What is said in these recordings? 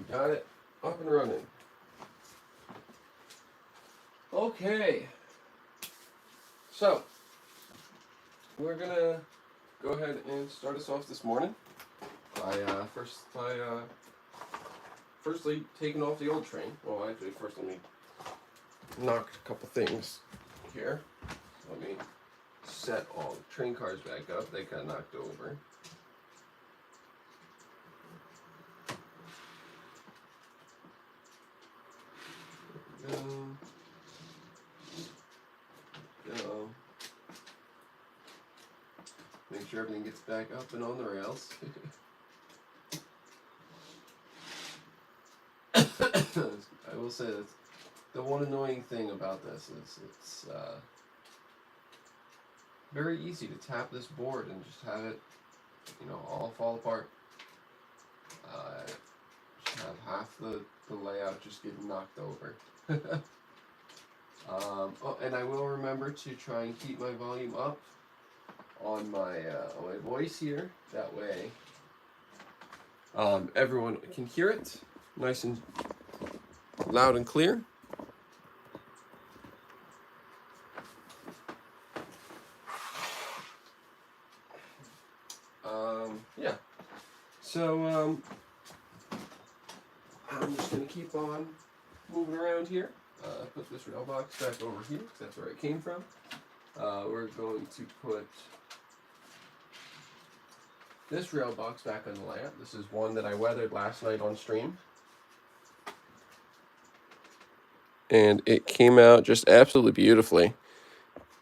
Got it up and running. Okay. So, we're gonna go ahead and start us off this morning by firstly taking off the old train. Well, actually, first let me knock a couple things here. Let me set all the train cars back up. They got knocked over. Go. Make sure everything gets back up and on the rails. I will say that the one annoying thing about this is it's very easy to tap this board and just have it, all fall apart. Have half the layout just get knocked over. And I will remember to try and keep my volume up on my voice here. That way, everyone can hear it nice and loud and clear. Yeah. So I'm just gonna keep on moving around here. Put this rail box back over here because that's where it came from. We're going to put this rail box back on the layout. This is one that I weathered last night on stream. And it came out just absolutely beautifully,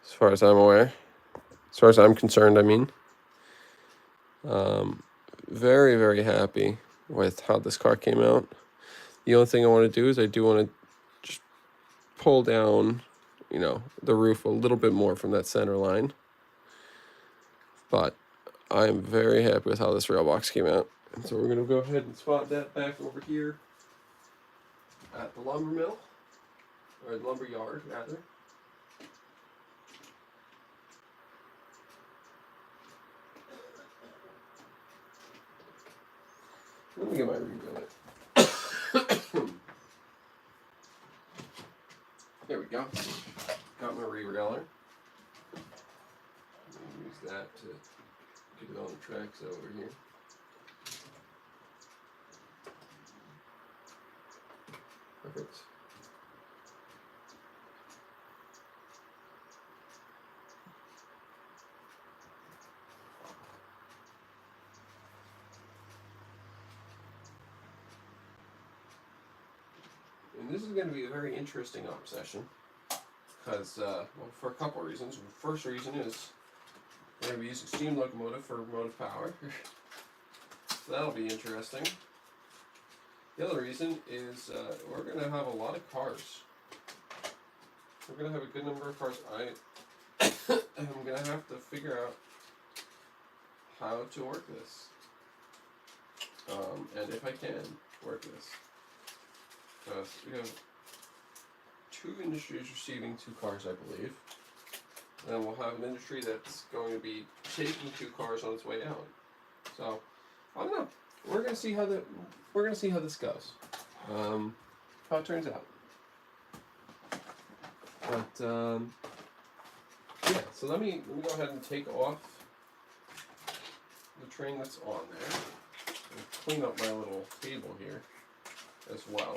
as far as I'm aware. As far as I'm concerned, I mean. Very, very happy with how this car came out. The only thing I want to do is I do want to just pull down, the roof a little bit more from that center line. But I'm very happy with how this rail box came out. And so we're going to go ahead and spot that back over here at the lumber mill, or the lumber yard, rather. Let me get my rebuild. There we go. Got my re-railer. Use that to get it on the tracks over here. Perfect. And this is going to be a very interesting arm session because, for a couple of reasons. The first reason is we're going to be using steam locomotive for motive power. So that'll be interesting. The other reason is we're going to have a lot of cars. We're going to have a good number of cars. I'm going to have to figure out how to work this. And if I can work this. Because we have 2 industries receiving 2 cars, I believe. And we'll have an industry that's going to be taking 2 cars on its way out. So I don't know. We're gonna see how this goes. How it turns out. But yeah. So let me go ahead and take off the train that's on there and clean up my little table here as well.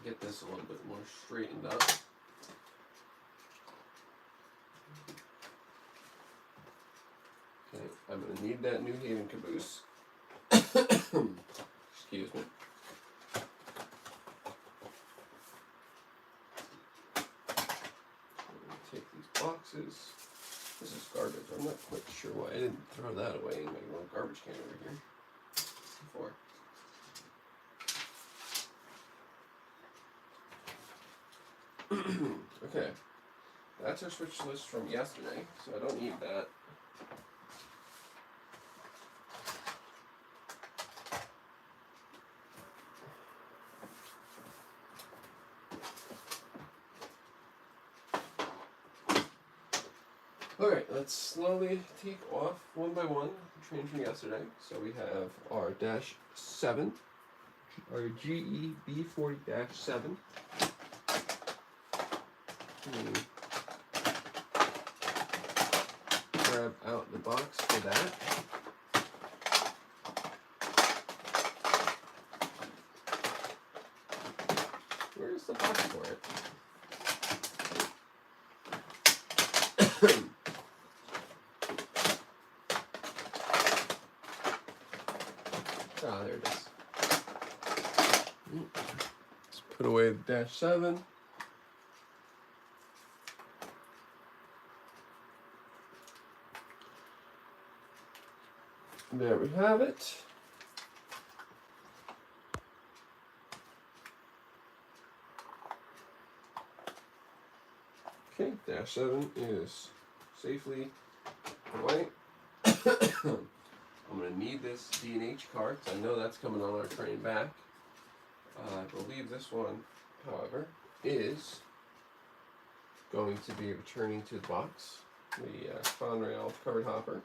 Get this a little bit more straightened up. Okay, I'm going to need that New Haven caboose. Excuse me. Take these boxes. This is garbage. I'm not quite sure why I didn't throw that away in my little garbage can over here before. Okay, that's our switch list from yesterday, so I don't need that. Alright, let's slowly take off one by one the train from yesterday. So we have our dash 7, our GEB40-7. Grab out the box for that. Where's the box for it? Ah, there it is. Let's put away the dash 7. There we have it. Okay, dash 7 is safely put away. I'm going to need this D&H card because I know that's coming on our train back. I believe this one, however, is going to be returning to the box, the Conrail covered hopper.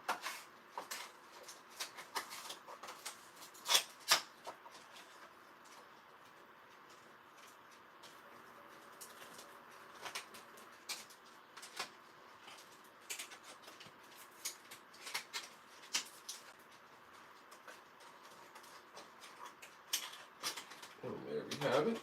And there we have it.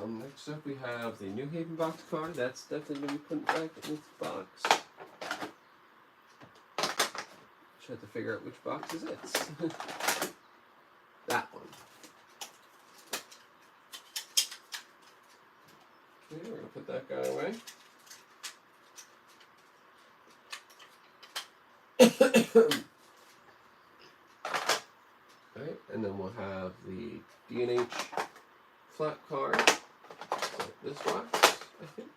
Next up we have the New Haven box car. That's definitely going to be put back in its box. Just have to figure out which box is it. That one. Okay, we're going to put that guy away. Okay, and then we'll have the D&H flat card. So this box, I think.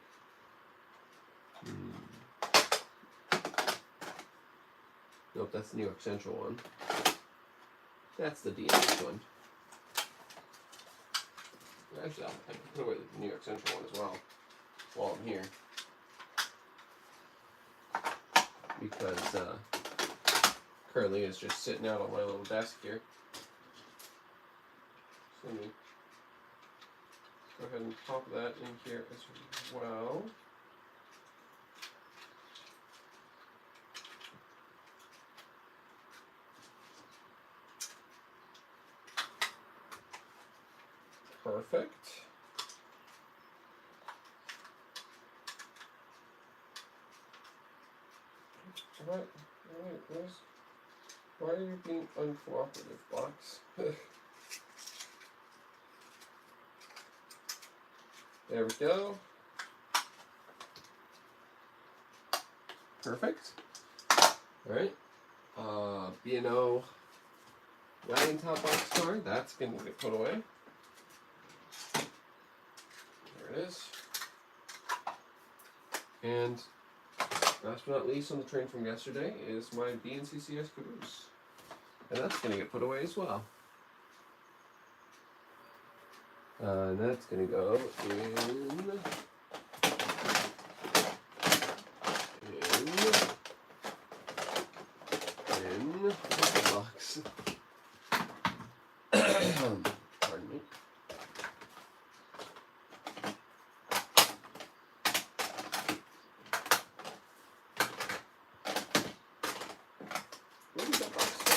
Nope, that's the New York Central one. That's the D&H one. Actually, I can put away the New York Central one as well while I'm here. Because currently it's just sitting out on my little desk here. So let me go ahead and pop that in here as well. Perfect. Why are you being uncooperative, box? There we go. Perfect. Alright. B&O wagon top box card. That's going to get put away. There it is. And last but not least on the train from yesterday is my B&CCS caboose. And that's going to get put away as well. And that's going to go in the box. Pardon me. Where did that box go?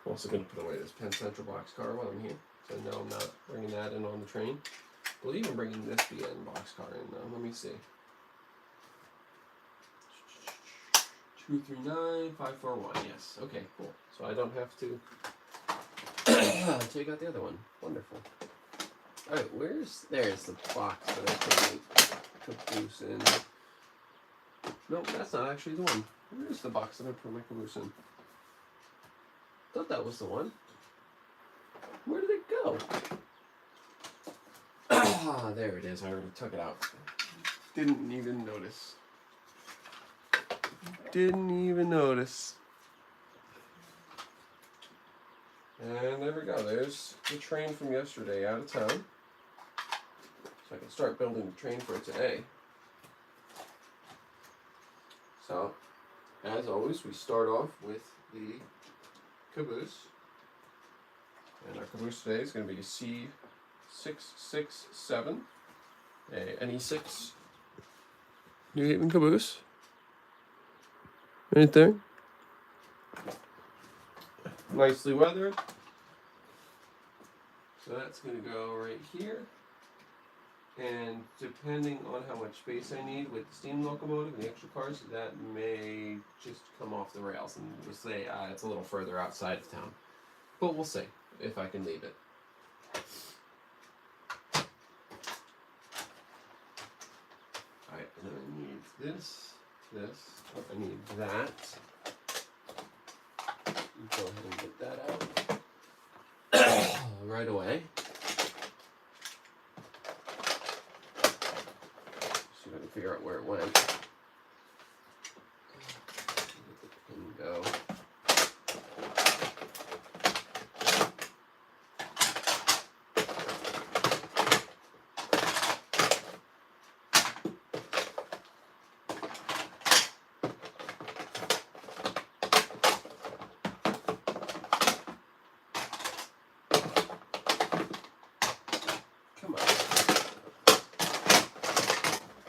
I'm also going to put away this Penn Central box car while I'm here. So I know I'm not bringing that in on the train. I believe I'm bringing this BN box car in though. Let me see. 239541. Yes. Okay, cool. So I don't have to take out the other one. Wonderful. Alright, there's the box that I put the caboose in. Nope, that's not actually the one. Where's the box that I put my caboose in? Thought that was the one. Where did it go? Ah, there it is. I already took it out. Didn't even notice. Didn't even notice. And there we go. There's the train from yesterday out of town. So I can start building the train for today. So, as always, we start off with the caboose. And our caboose today is going to be a C667, a NE6 New Haven caboose. Right there. Nicely weathered. So that's going to go right here. And depending on how much space I need with the steam locomotive and the extra cars, that may just come off the rails and we'll say it's a little further outside of town. But we'll see if I can leave it. Alright, and then I need this, I need that. Go ahead and get that out right away. See if I can figure out where it went. Let the pin go.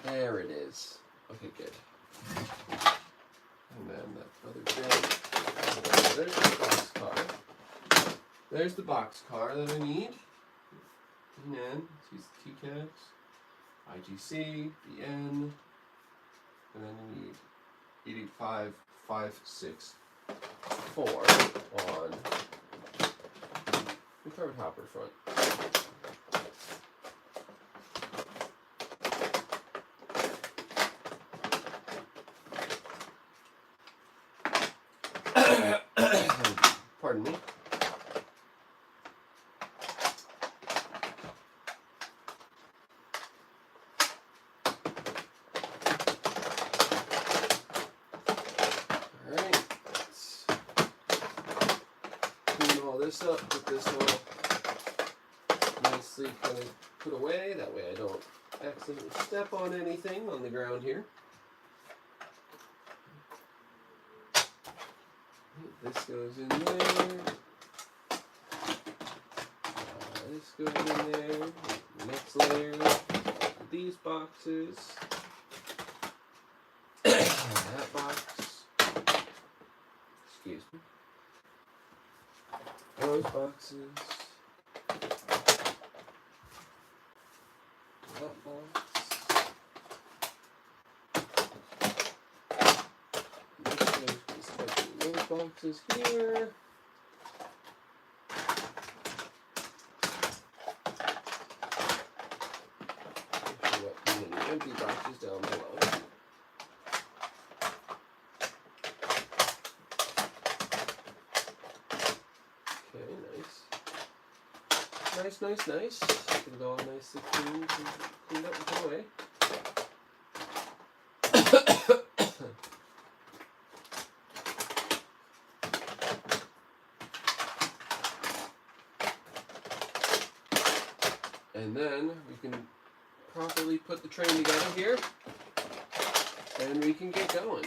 There it is. Okay, good. And then that other bit. There's the box car. There's the box car that I need. And use the keycaps. IGC, BN. And then you need 88564 on the carbon hopper front. Pardon me. Alright, let's clean all this up, put this all nicely kind of put away. That way I don't accidentally step on anything on the ground here. This goes in there. This goes in there. The next layer. These boxes. That box. Excuse me. Those boxes. That box. Those boxes here. And the empty boxes down below. Okay, nice. Nice. Can go all nicely cleaned up and put away. And then we can properly put the train together here, and we can get going.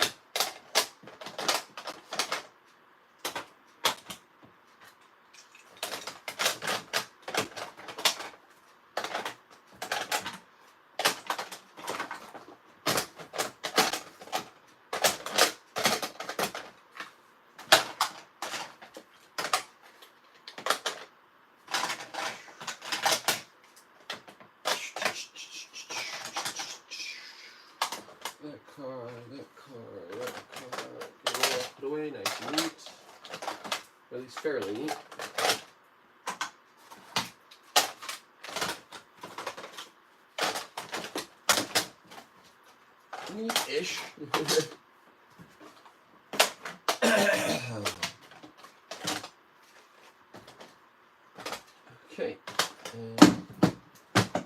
That car, get it all put away, nice and neat, or at least fairly neat. Neat-ish. Okay, and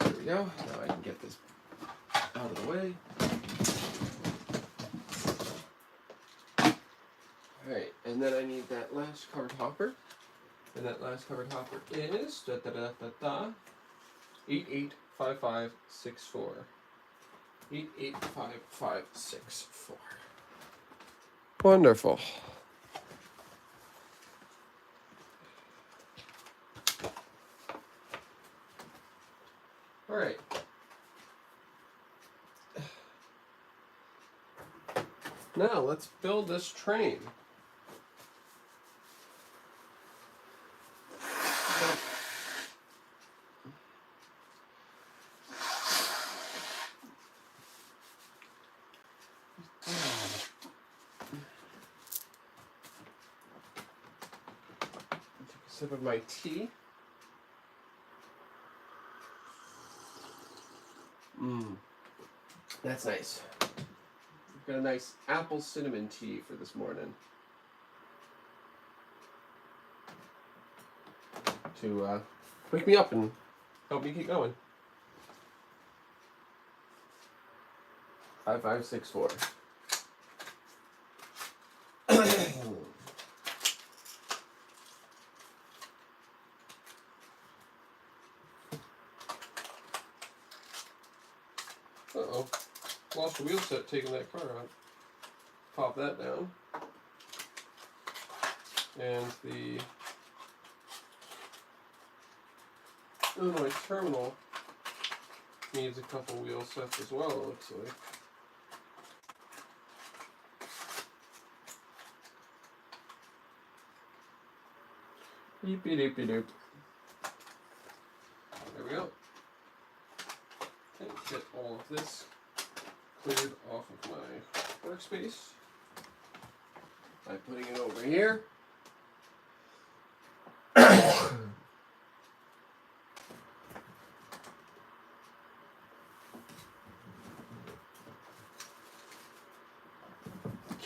there we we go. Now I can get this out of the way. Alright, and then I need that last covered hopper. And that last covered hopper is 885564. 885564. Wonderful. Alright. Now let's build this train. Sip of my tea. That's nice. We've got a nice apple cinnamon tea for this morning. To wake me up and help me keep going. 5564. Uh-oh. Lost the wheel set taking that car out. Pop that down. And the Illinois terminal needs a couple wheel sets as well, it looks like. Doopy-doopy-doop. There we go. Okay, get all of this cleared off of my workspace by putting it over here.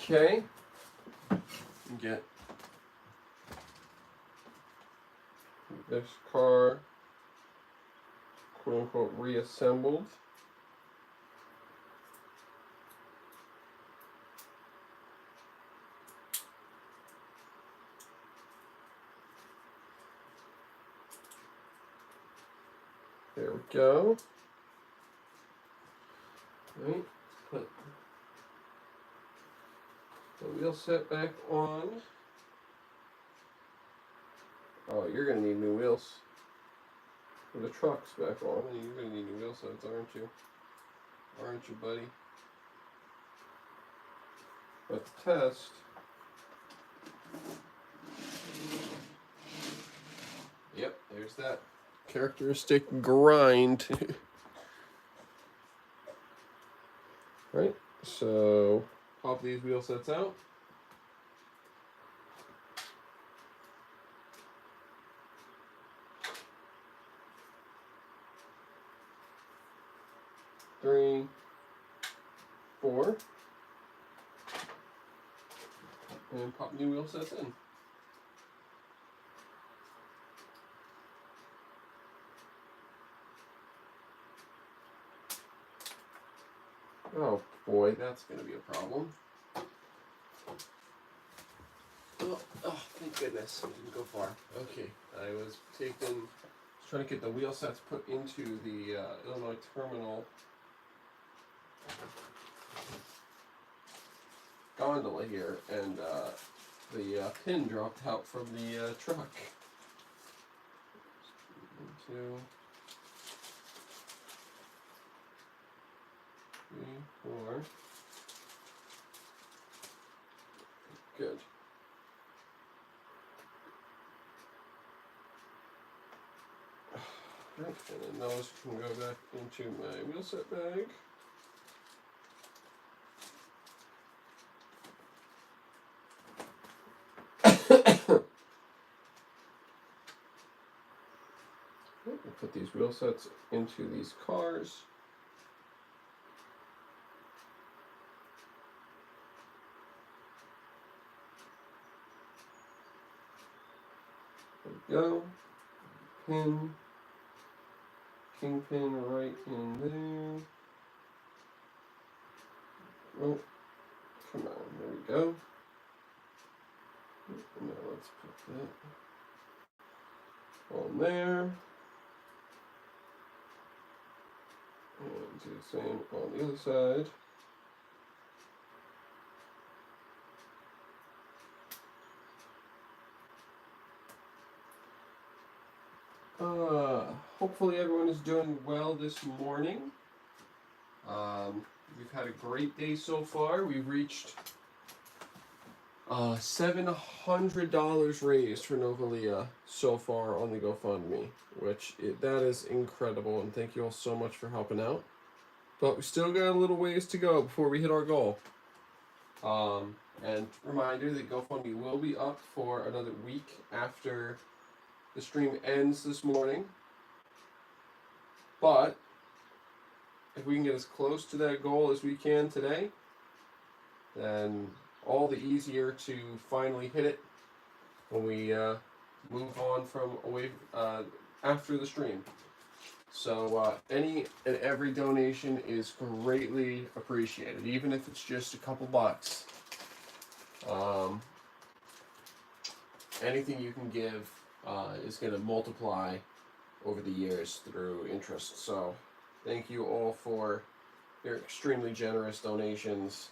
Okay, get this car quote unquote reassembled. There we go. Right, put the wheel set back on. Oh, you're gonna need new wheels. For the truck's back on, and you're gonna need new wheel sets, aren't you? Aren't you, buddy? But the test. Yep, there's that characteristic grind. Right, so pop these wheel sets out. Three, 4, and pop new wheel sets in. Oh boy, that's going to be a problem. Oh, thank goodness, I didn't go far. Okay, I was trying to get the wheel sets put into the Illinois terminal gondola here, and the pin dropped out from the truck. 1, 2, 3, 4. Good. Right, and then those can go back into my wheel set bag. We'll put these wheel sets into these cars. There we go. Pin. kingpin right in there. Oh, come on, there we go. Now let's put that on there. And do the same on the other side. Hopefully everyone is doing well this morning. We've had a great day so far. We've reached $700 raised for Novalia so far on the GoFundMe, that is incredible, and thank you all so much for helping out. But we still got a little ways to go before we hit our goal. And reminder that GoFundMe will be up for another week after the stream ends this morning. But if we can get as close to that goal as we can today, then all the easier to finally hit it when we move on from away after the stream. So any and every donation is greatly appreciated, even if it's just a couple bucks. Anything you can give is going to multiply over the years through interest. So thank you all for your extremely generous donations.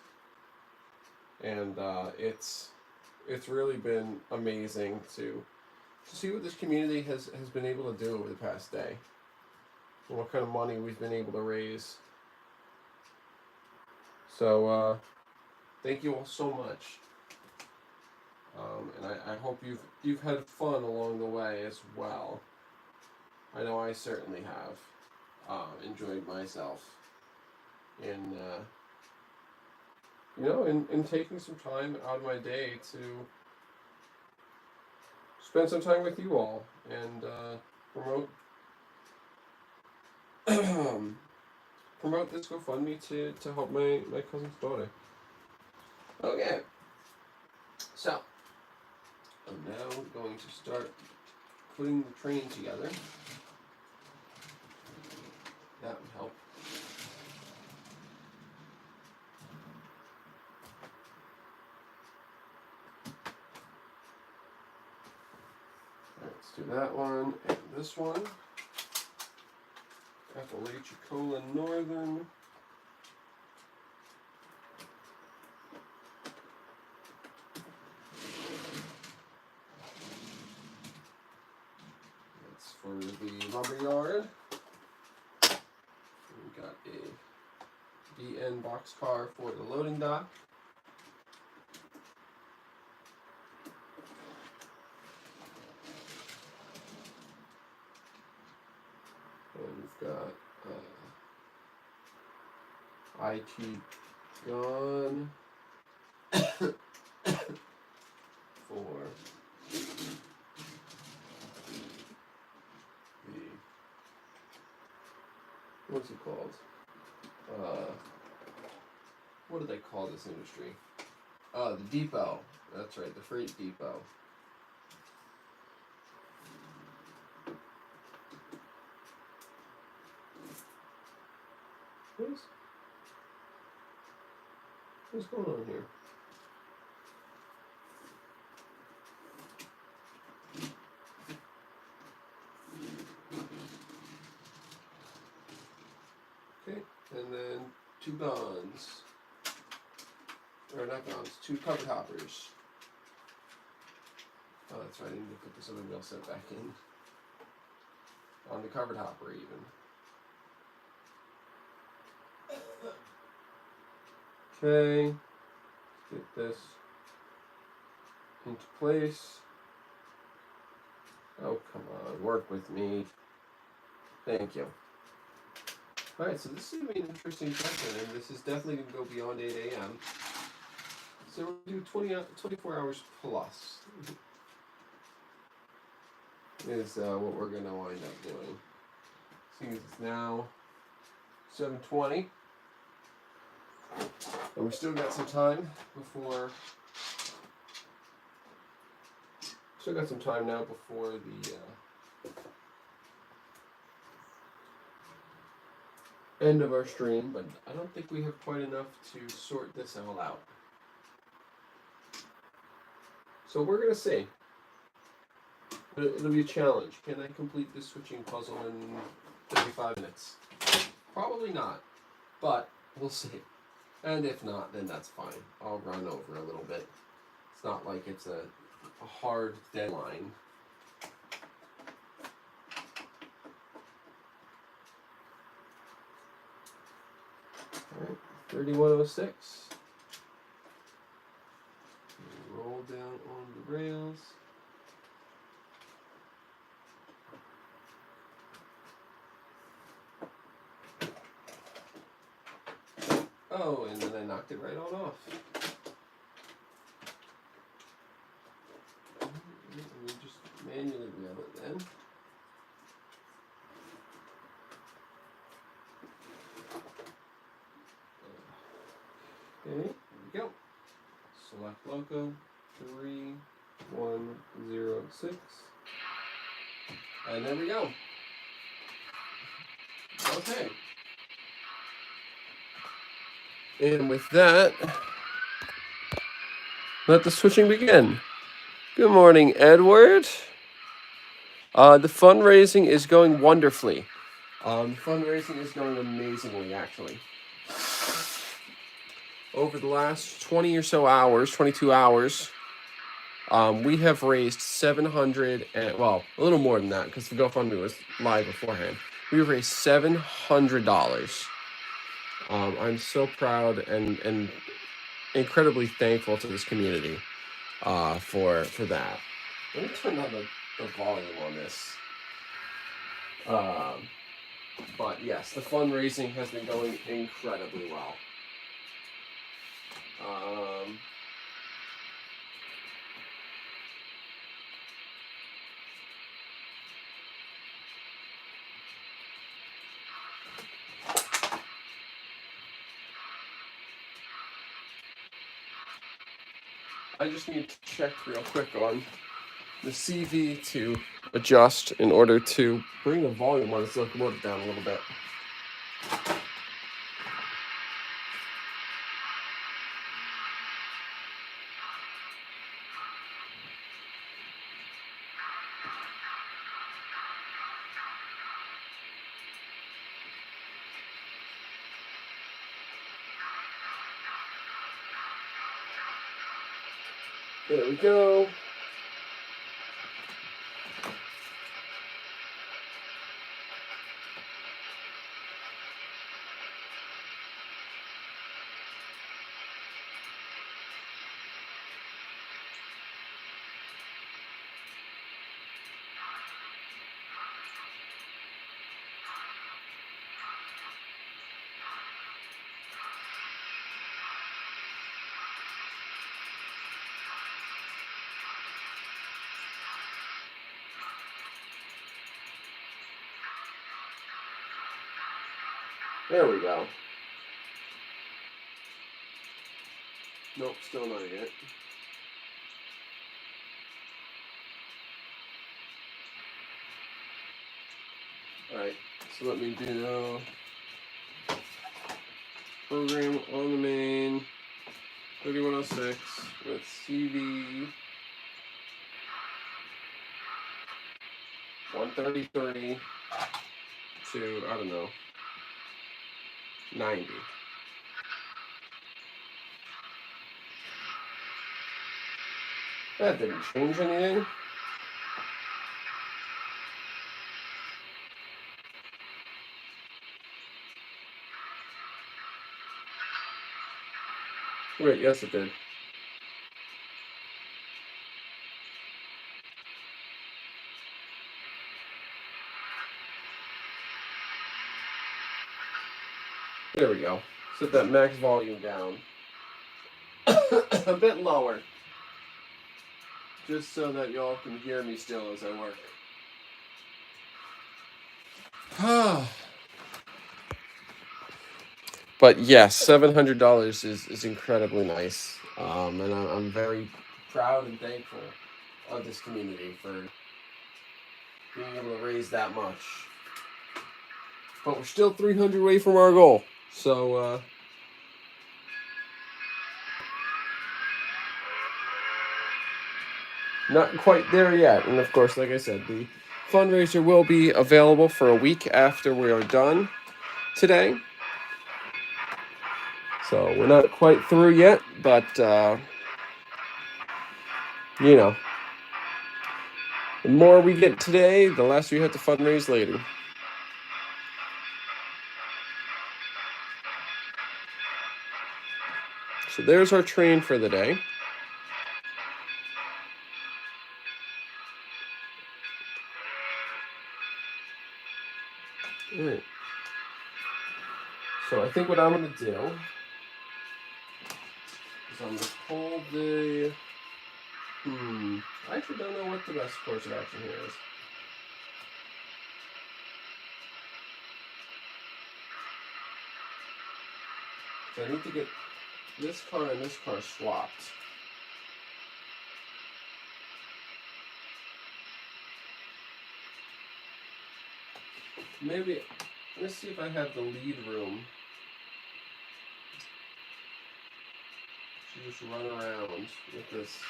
And it's really been amazing to see what this community has been able to do over the past day, and what kind of money we've been able to raise. So thank you all so much, and I hope you've had fun along the way as well. I know I certainly have enjoyed myself in in taking some time out of my day to spend some time with you all and promote this GoFundMe to help my cousin's daughter. Okay, so I'm now going to start putting the train together. That would help. Let's do that one and this one. Apalachicola Northern. That's for the lumberyard. We got a BN boxcar for the loading dock. We've got IT Gone for the, what's it called? What do they call this industry? The depot. That's right, the freight depot. What's going on here? Okay, and then two guns. Or not guns, two covered hoppers. Oh, that's right, I need to put this other wheel set back in. On the covered hopper, even. Okay, get this into place. Oh, come on, work with me. Thank you. Alright, so this is going to be an interesting session, and this is definitely going to go beyond 8 a.m. So we'll do 24 hours plus. Is what we're going to wind up doing. Seeing as it's now 7:20. And we still got some time before. Still got some time now before end of our stream, but I don't think we have quite enough to sort this all out. So we're going to see. It'll be a challenge. Can I complete this switching puzzle in 35 minutes? Probably not, but we'll see. And if not, then that's fine. I'll run over a little bit. It's not like it's a hard deadline. Alright, 3106. Roll down on the rails. Oh, and then I knocked it right on off. Let me just manually reel it then. Okay, here we go. Select loco 3106. And there we go. Okay. And with that, let the switching begin. Good morning, Edward. The fundraising is going wonderfully. Fundraising is going amazingly, actually. Over the last 20 or so hours, 22 hours, we have raised 700, and, well, a little more than that, because the GoFundMe was live beforehand. We've raised $700. I'm so proud and incredibly thankful to this community for that. Let me turn down the volume on this. But yes, the fundraising has been going incredibly well. I just need to check real quick on the CV to adjust in order to bring the volume on this locomotive down a little bit. There we go. There we go. Nope, still not yet. Alright, so let me do program on the main 3106 with CV 130.30 to, I don't know, 90. That didn't change anything. Wait, yes it did. There we go. Set that max volume down a bit lower, just so that y'all can hear me still as I work. But yes, $700 is incredibly nice, and I'm very proud and thankful of this community for being able to raise that much. But we're still 300 away from our goal. So, not quite there yet. And of course, like I said, the fundraiser will be available for a week after we are done today. So we're not quite through yet, but you know, the more we get today, the less we have to fundraise later. So there's our train for the day. All right. So I think what I'm going to do is I'm going to pull the... I actually don't know what the best course of action here is. So I need to get this car and this car swapped. Maybe, let's see if I have the lead room to just run around with this.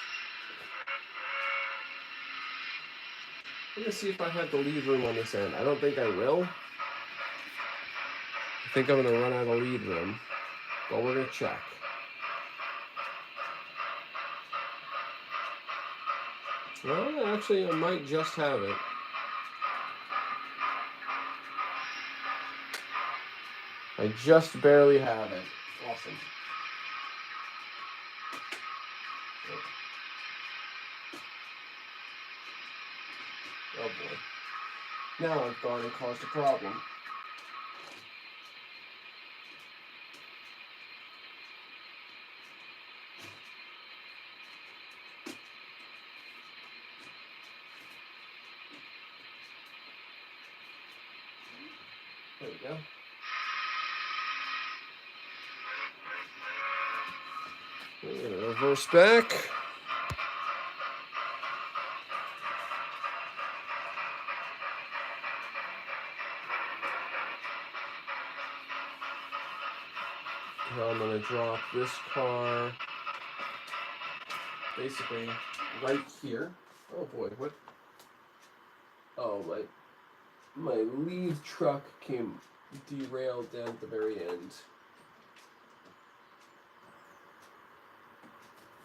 I'm going to see if I have the lead room on this end. I don't think I will. I think I'm going to run out of lead room, but we're going to check. Well, actually, I might just have it. I just barely have it. Awesome. Oh boy. Now I've gone and caused a problem. There we go. We're going to reverse back. Now I'm going to drop this car basically right here. Oh boy, what? Oh, my lead truck came derailed down at the very end.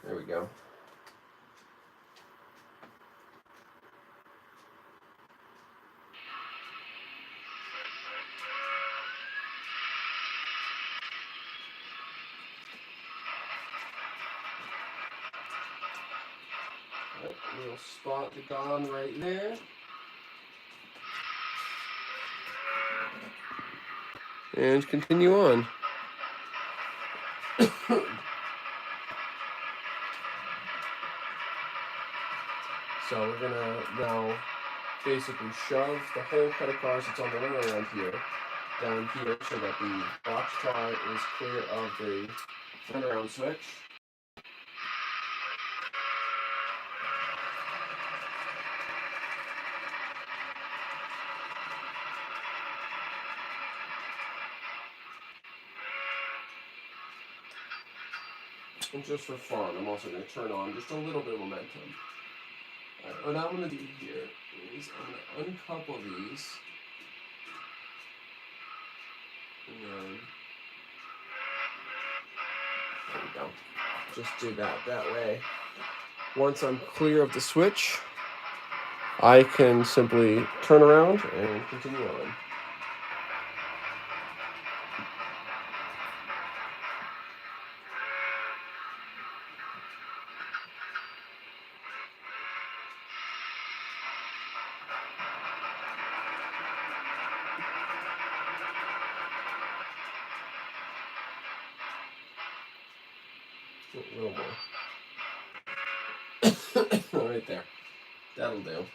There we go. Right, we'll spot the gun right there. And continue on. So we're gonna now basically shove the whole cut of cars that's on the runaround here down here so that the box car is clear of the runaround switch. And just for fun, I'm also going to turn on just a little bit of momentum. Alright, what I'm going to do here is I'm going to uncouple these. And then, there we go. Just do that way. Once I'm clear of the switch, I can simply turn around and continue on. A little more. Right there. That'll do.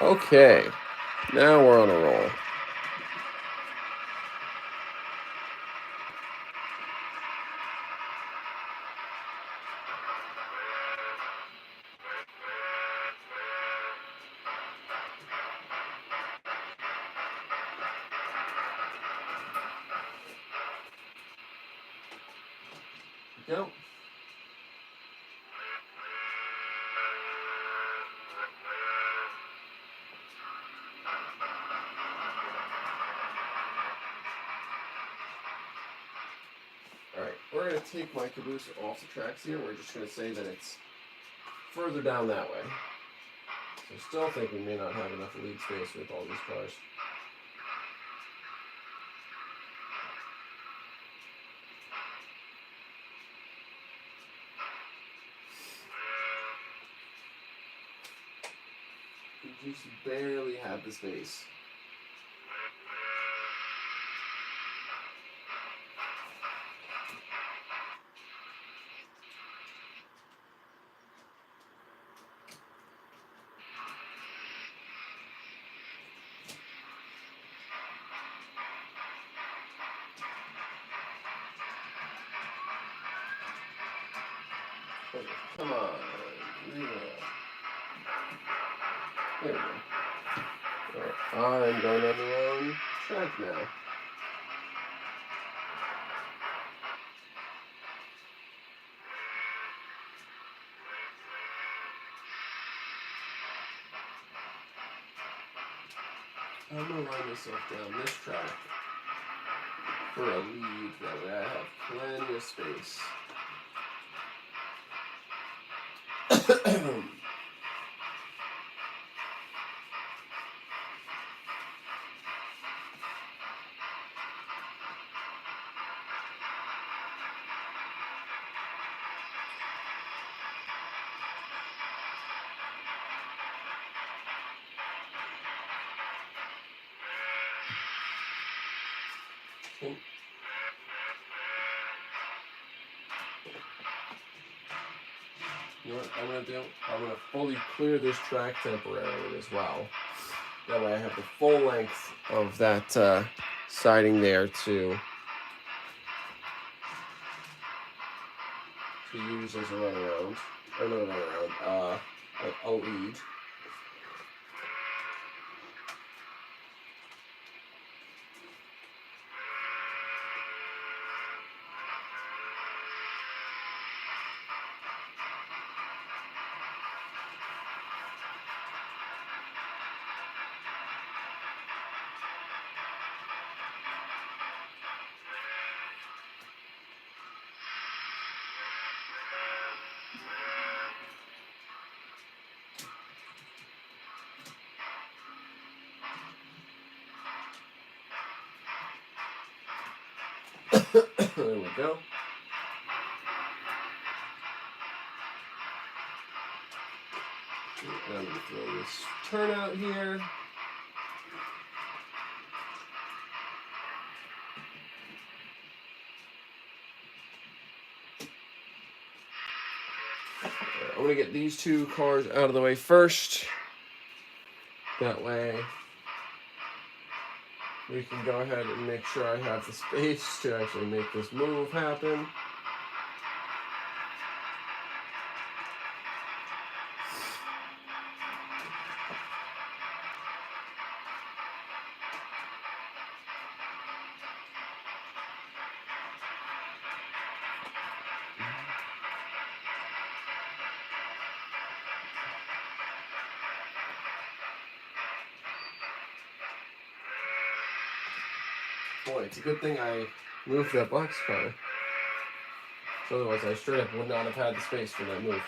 Okay. Now we're on a roll. Go. Alright, we're going to take my caboose off the tracks here. We're just going to say that it's further down that way. So still think we may not have enough lead space with all these cars. We just barely have the space. Okay, come on. Yeah. There we go. Alright, I'm going on the wrong track now. I'm going to line myself down this track for a lead. That way I have plenty of space. You know what I'm going to do? I'm going to fully clear this track temporarily as well. That way I have the full length of that siding there to use as a runaround. Or not a runaround, a lead. There we go. And I'm going to throw this turnout here. I'm going to get these two cars out of the way first. That way we can go ahead and make sure I have the space to actually make this move happen. Boy, it's a good thing I moved that box car. So otherwise I straight up would not have had the space for that move.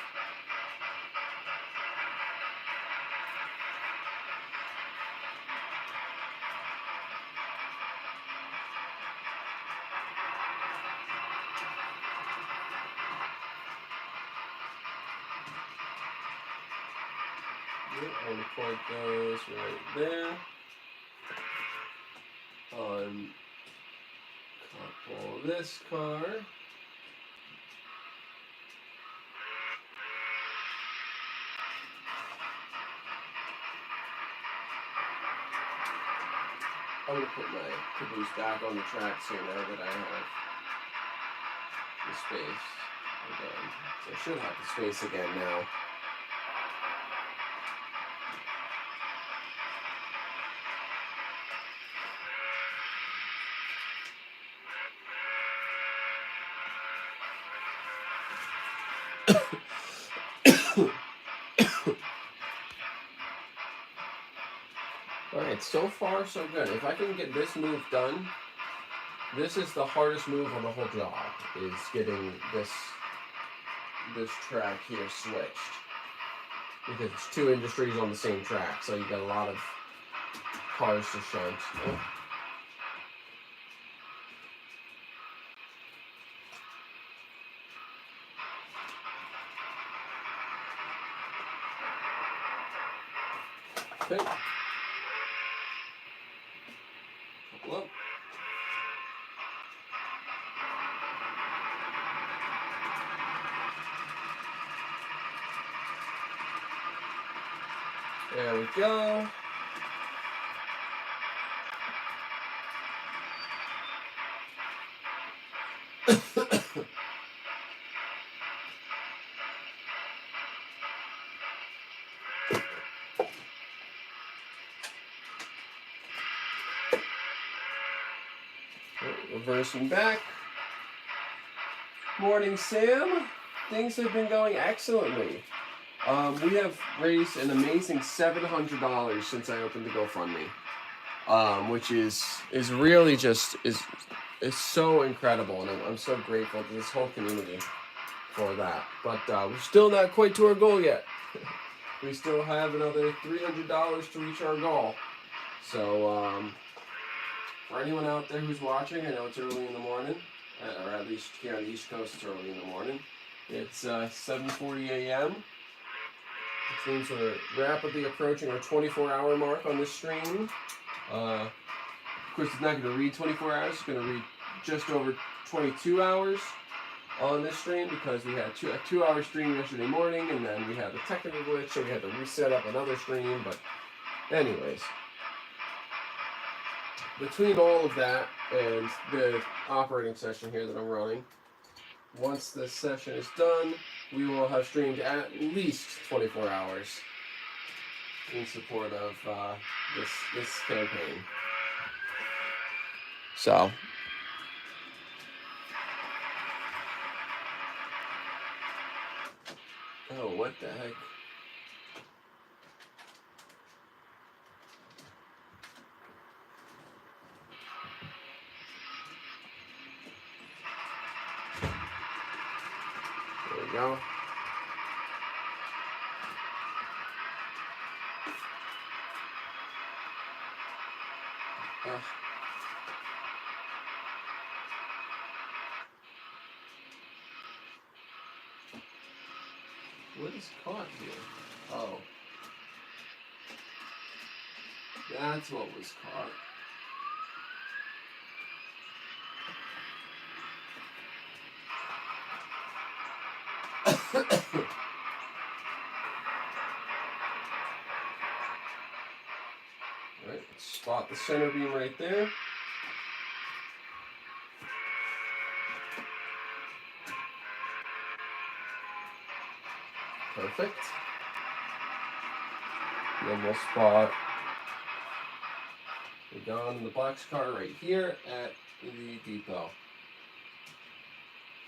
I'm going to point those right there. On couple this car. I'm going to put my caboose back on the tracks here now that I have the space again. So I should have the space again now. Alright, so far so good. If I can get this move done, this is the hardest move on the whole job, is getting this track here switched. Because it's two industries on the same track, so you got a lot of cars to shunt. Oh. Okay. Couple up. There we go. Reversing back. Morning, Sam. Things have been going excellently. We have raised an amazing $700 since I opened the GoFundMe, which is really just is so incredible, and I'm so grateful to this whole community for that. But we're still not quite to our goal yet. We still have another $300 to reach our goal. So for anyone out there who's watching, I know it's early in the morning, or at least here on the East Coast, it's early in the morning. It's 7:40 a.m. which means we're rapidly approaching our 24-hour mark on this stream. Of course, it's not going to read 24 hours. It's going to read just over 22 hours on this stream because we had a 2-hour stream yesterday morning, and then we had a technical glitch, so we had to reset up another stream. But anyways, between all of that and the operating session here that I'm running, once this session is done, we will have streamed at least 24 hours in support of this campaign. So, oh, what the heck? There we go. What is caught here? Oh. That's what was caught. Alright, spot the center beam right there. Perfect. And then we'll spot the gun in the boxcar right here at the depot.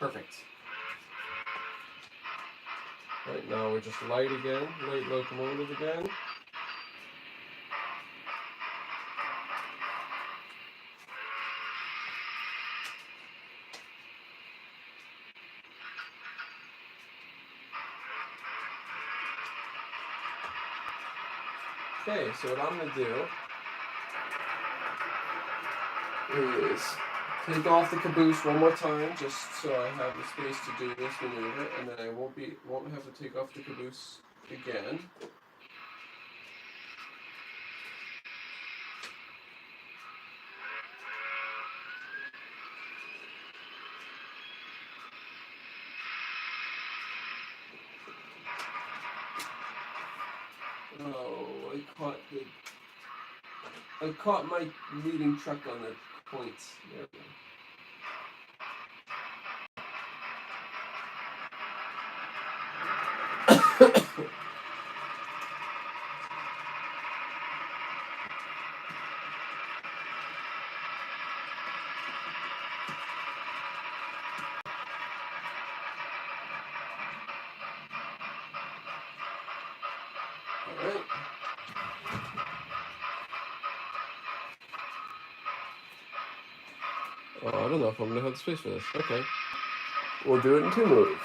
Perfect. Right now we're just light again, light locomotive again. Okay, so what I'm going to do is take off the caboose one more time, just so I have the space to do this maneuver, and then I won't have to take off the caboose again. Oh, I I caught my leading truck on the points. There we go. Alright. Oh, I don't know if I'm going to have the space for this. Okay. We'll do it in 2 moves.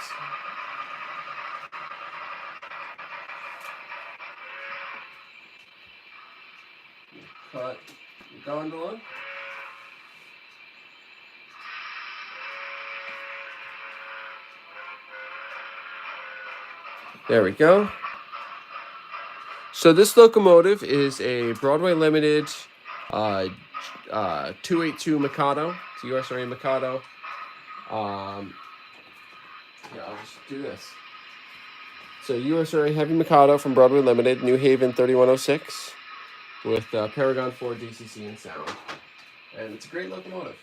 Cut the gondola. There we go. So this locomotive is a Broadway Limited 282 Mikado. It's a USRA Mikado. Yeah, I'll just do this. So USRA Heavy Mikado from Broadway Limited, New Haven 3106, with Paragon 4 DCC and sound. And it's a great locomotive.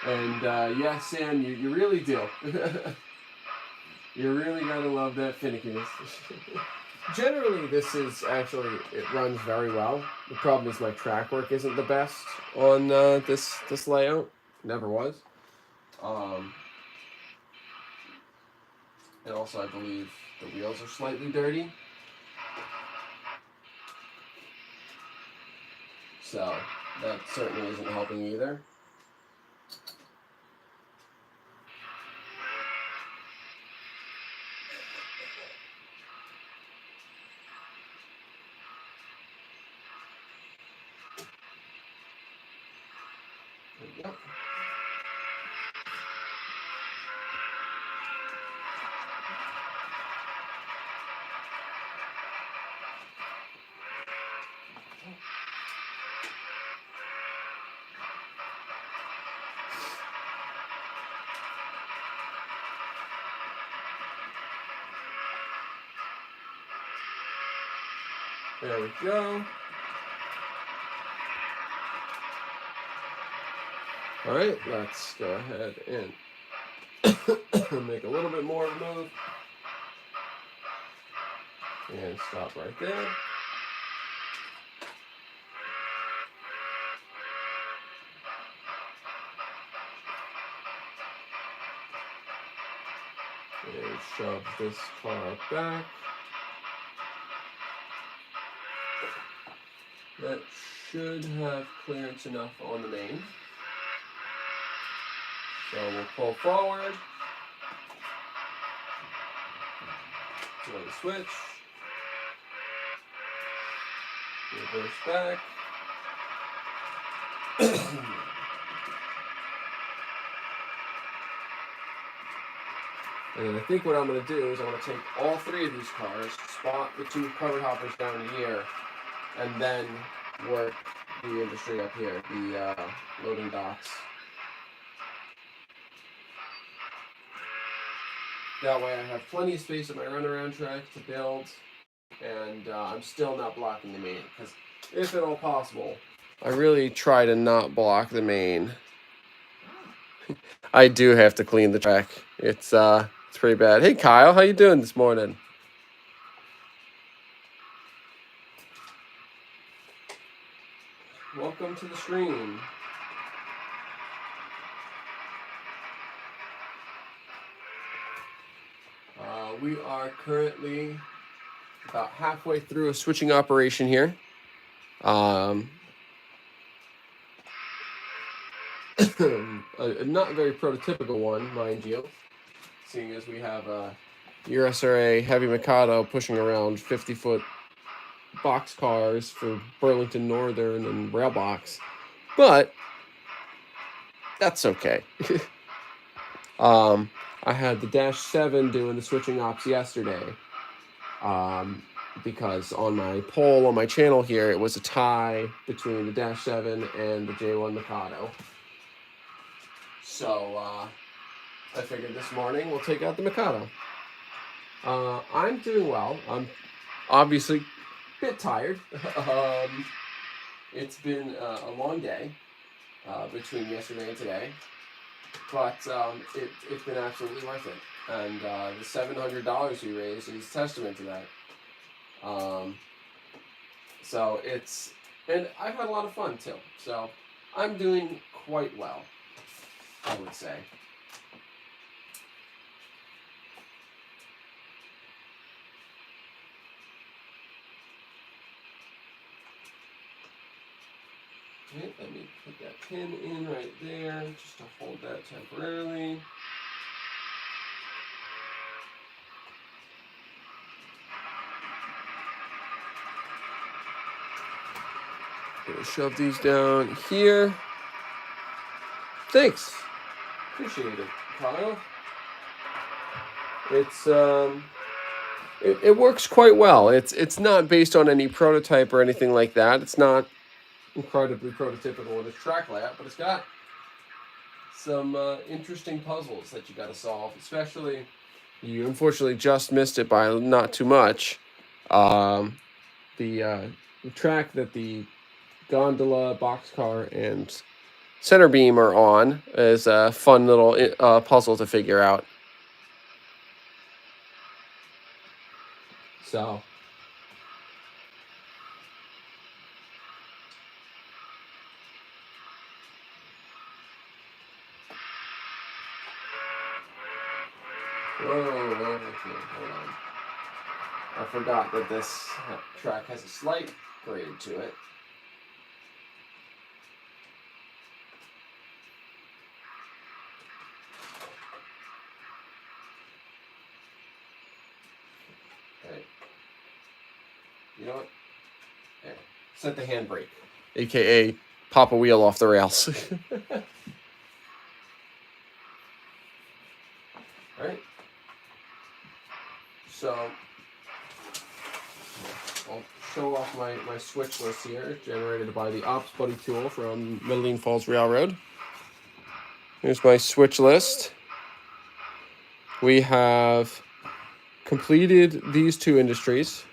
And yeah, Sam, you really do. You really gotta love that finickiness. Generally, this is actually, it runs very well. The problem is my track work isn't the best on this layout. Never was. And also, I believe the wheels are slightly dirty. So that certainly isn't helping either. There we go. There we go. All right, let's go ahead and make a little bit more of a move. And stop right there. And shove this car back. That should have clearance enough on the main. So we'll pull forward. Throw the switch. Reverse back. And I think what I'm going to do is I'm going to take all 3 of these cars, spot the 2 covered hoppers down here, and then work the industry up here, the loading docks. That way I have plenty of space at my runaround track to build, and I'm still not blocking the main, because if at all possible, I really try to not block the main. I do have to clean the track. It's pretty bad. Hey Kyle, how you doing this morning? Welcome to the stream. We are currently about halfway through a switching operation here. A not very prototypical one, mind you, seeing as we have a USRA Heavy Mikado pushing around 50-foot box cars for Burlington Northern and Railbox, but that's okay. I had the Dash 7 doing the switching ops yesterday, because on my poll on my channel here, it was a tie between the Dash 7 and the J1 Mikado. So I figured this morning we'll take out the Mikado. I'm doing well. I'm obviously a bit tired. It's been a long day between yesterday and today, but it's been absolutely worth it. And the $700 we raised is testament to that. So and I've had a lot of fun too. So I'm doing quite well, I would say. Okay, let me put that pin in right there just to hold that temporarily. Gonna shove these down here. Thanks. Appreciate it, Kyle. It's it works quite well. It's not based on any prototype or anything like that. It's not incredibly prototypical in its track layout, but it's got some interesting puzzles that you got to solve. Especially, you unfortunately just missed it by not too much. The track that the gondola, boxcar, and center beam are on is a fun little puzzle to figure out. So. Whoa, hold on. I forgot that this track has a slight grade to it. Okay. You know what? There. Set the handbrake. AKA pop a wheel off the rails. Alright. So I'll show off my switch list here, generated by the Ops Buddy tool from Medellin Falls Railroad. Here's my switch list. We have completed these two industries.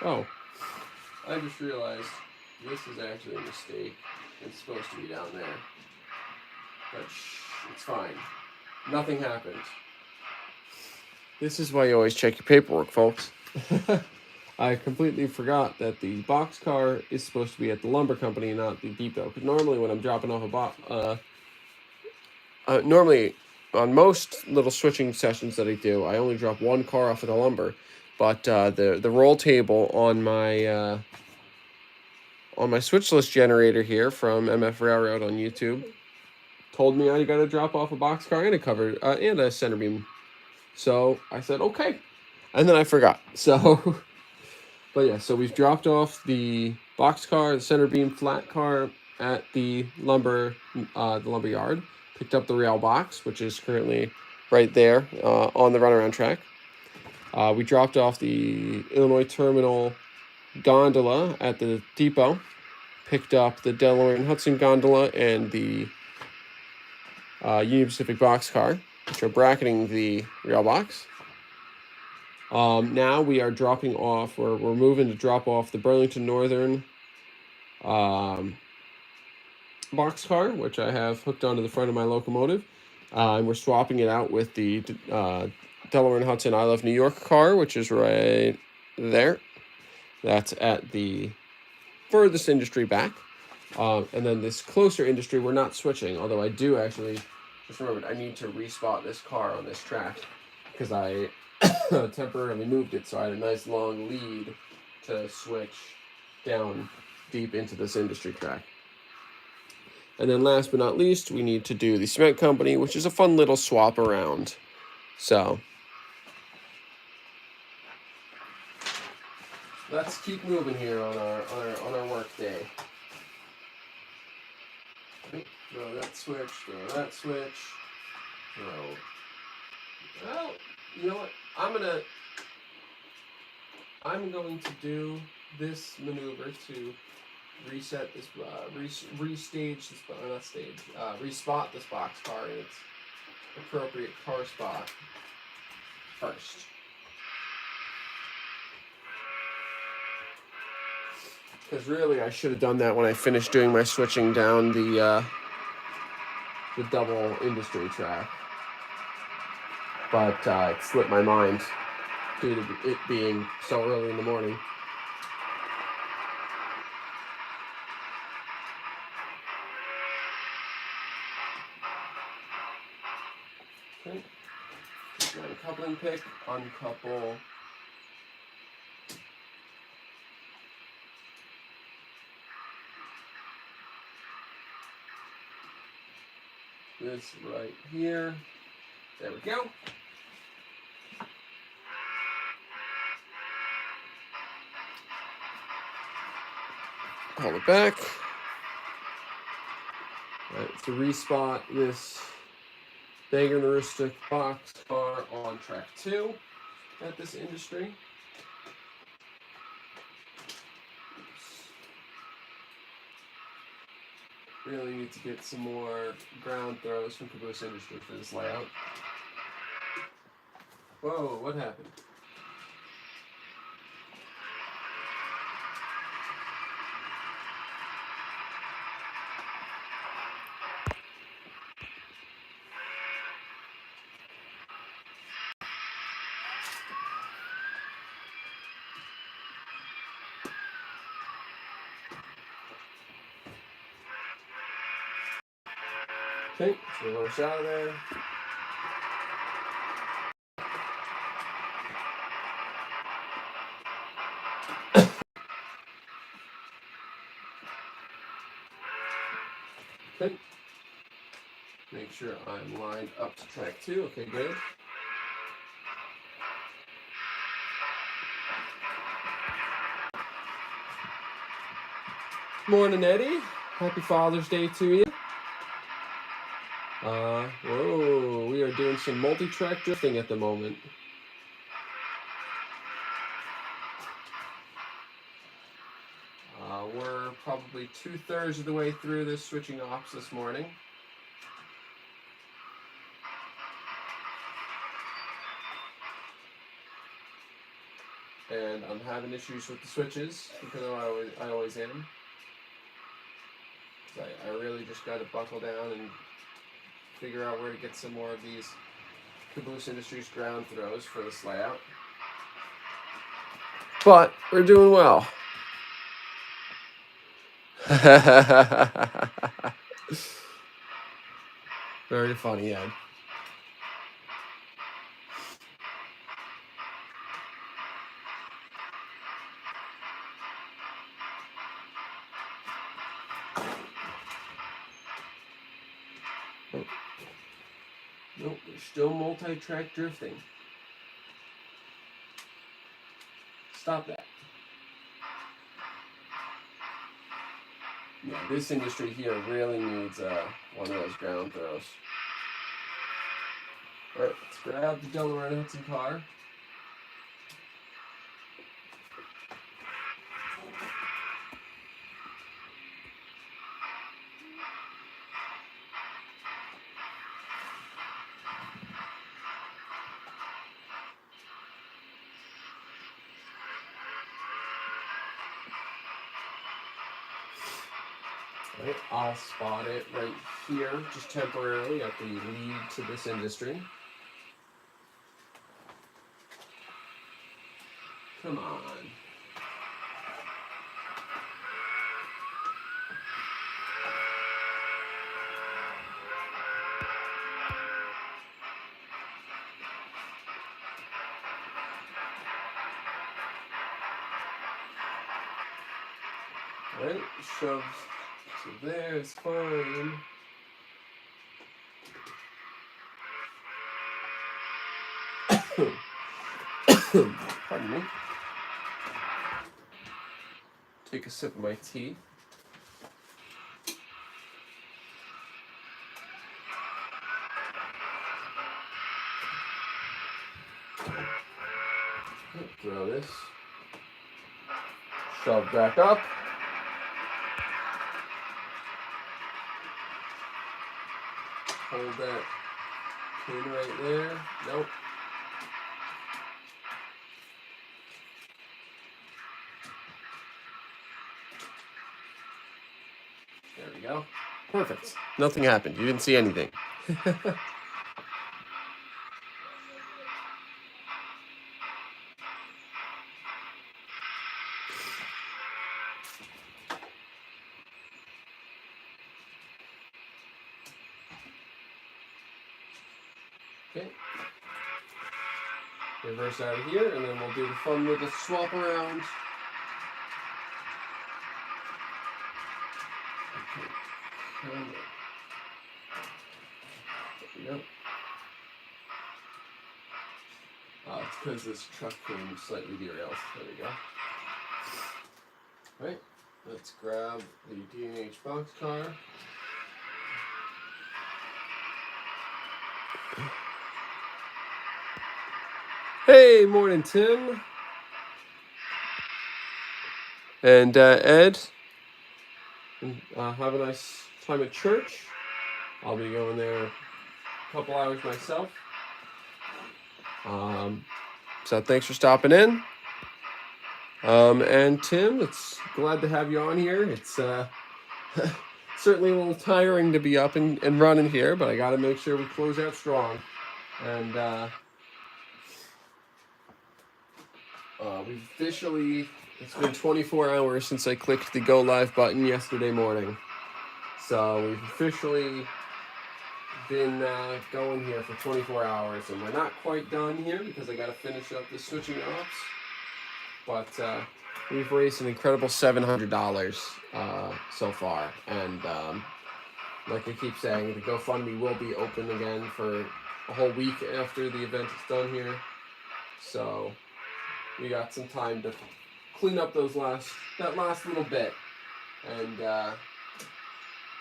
Oh, I just realized this is actually a mistake. It's supposed to be down there. But it's fine. Nothing happened. This is why you always check your paperwork, folks. I completely forgot that the boxcar is supposed to be at the lumber company, not the depot. Because normally when I'm dropping off a box, normally on most little switching sessions that I do, I only drop one car off at the lumber. But the roll table on my switch list generator here from MF Railroad on YouTube told me I got to drop off a boxcar and a cover and a center beam. So I said okay, and then I forgot. So, but yeah, so we've dropped off the boxcar, the center beam flat car at the lumber yard. Picked up the rail box, which is currently right there on the runaround track. We dropped off the Illinois Terminal gondola at the depot. Picked up the Delaware and Hudson gondola and the Union Pacific boxcar, which are bracketing the rail box. Now we are dropping off, we're moving to drop off the Burlington Northern boxcar, which I have hooked onto the front of my locomotive. And we're swapping it out with the Delaware and Hudson I Love New York car, which is right there. That's at the furthest industry back. And then this closer industry, we're not switching, although I do actually just remembered I need to respot this car on this track because I temporarily moved it, so I had a nice long lead to switch down deep into this industry track. And then last but not least, we need to do the cement company, which is a fun little swap around. So let's keep moving here on our work day. Throw that switch, throw that switch, throw. Well, you know what? I'm going to do this maneuver to reset this, restage this, not stage, respot this boxcar in its appropriate car spot first. Because really, I should have done that when I finished doing my switching down the double industry track. But it slipped my mind due to it being so early in the morning. Okay. Coupling pick, uncouple. This right here. There we go. Pull it back. All right, to respot this Bang & Olufsen box car on track 2 at this industry. Really need to get some more ground throws from Caboose Industries for this layout. Whoa, what happened? Okay, so we'll rush out of there. Okay. Make sure I'm lined up to track 2. Okay, good. Morning, Eddie. Happy Father's Day to you. Whoa, we are doing some multi-track drifting at the moment. We're probably 2/3 of the way through this switching ops this morning. And I'm having issues with the switches because I always am. I really just got to buckle down and figure out where to get some more of these Caboose Industries ground throws for this layout. But we're doing well. Very funny, Ed. Nope, there's still multi-track drifting. Stop that. Yeah, this industry here really needs one of those ground throws. Alright, let's grab the double Train-A-Thon car. Right, I'll spot it right here, just temporarily at the lead to this industry. Come on. Right, shoves to there, it's fine. Pardon me. Take a sip of my tea. Throw this. Shove back up. Hold that Pin right there. Nope. There we go. Perfect. Nothing happened. You didn't see anything. Okay. Reverse out of here, and then we'll do the fun little swap around. Okay. There we go. It's because this truck came slightly derailed. There we go. All right. Let's grab the D&H boxcar. Hey, morning, Tim. And Ed. Have a nice time at church. I'll be going there a couple hours myself. So thanks for stopping in. And Tim, it's glad to have you on here. It's certainly a little tiring to be up and running here, but I got to make sure we close out strong. And we've officially, it's been 24 hours since I clicked the go live button yesterday morning. So we've officially been going here for 24 hours, and we're not quite done here because I got to finish up the switching ops. But we've raised an incredible $700 so far, and like I keep saying, the GoFundMe will be open again for a whole week after the event is done here. So we got some time to clean up that last little bit and